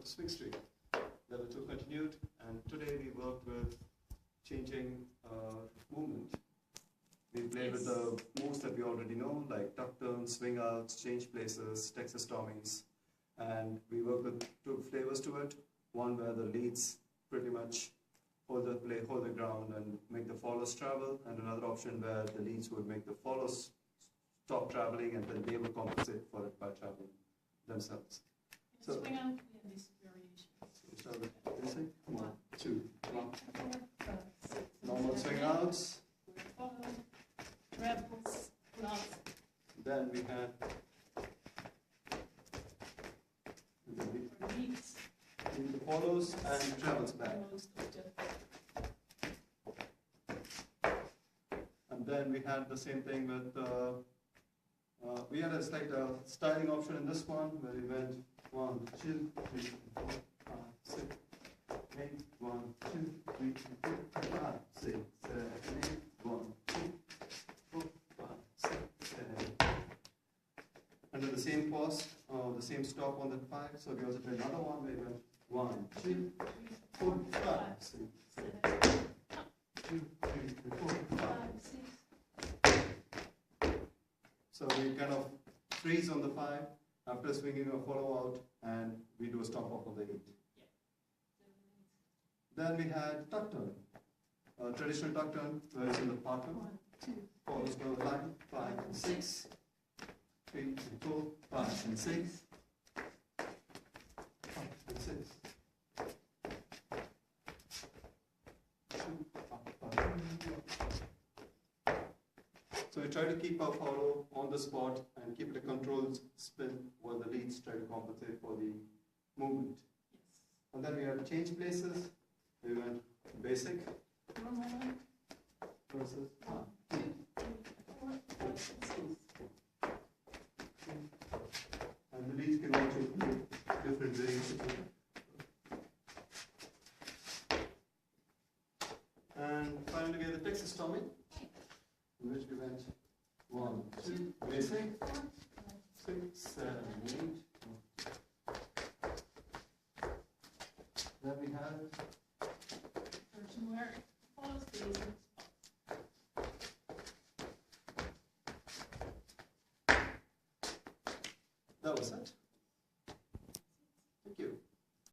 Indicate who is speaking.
Speaker 1: swing streak. Level 2 continued, and today we worked with changing movement. We played with the moves that we already know, like tuck turns, swing outs, change places, Texas Tommies, and we worked with two flavors to it. One where the leads pretty much hold the ground and make the follows travel, and another option where the leads would make the follows stop traveling and then they would compensate for it by traveling themselves.
Speaker 2: So swing out, we have these variations.
Speaker 1: So we start with basic. 1, 2, 1.
Speaker 2: 4, 5, 6.
Speaker 1: Normal swing outs.
Speaker 2: Trebles, knots.
Speaker 1: Then we had
Speaker 2: Leads.
Speaker 1: the follows and travels back. And then we had the same thing with, we had a slight styling option in this one where we went 1, 2, 3, 4, 5, 6, 8, 1, 2, 3, 4, 5, 6, 7, 8, 1, 2, 4, 5, 6, 7. And then the same pause, the same stop on that 5. So we also did another one where we went 1, 2, 4, 5, 6, 2, 3, 4, 5. So we kind of freeze on the 5 after swinging a follow out, and we do a stop off on the 8. Then we had tuck turn, traditional tuck turn, where it's in the partner. 1, 2, follows go line, 5 and 6, 3 and 4, 5 and 6, 5 and 6. 2, 5, 5. So we try to keep our follow on the spot and keep it a controlled spin while the leads try to compensate for the movement.
Speaker 2: Yes.
Speaker 1: And then we have change places. We went basic versus 1, 2, 3, 4, 5, 6. And the leads can also do different variations. And finally we have the Texas Tommy, in which we went 1, 2, basic, 6, 7, 8. Then we have
Speaker 2: Version where it follows the spot.
Speaker 1: that was it.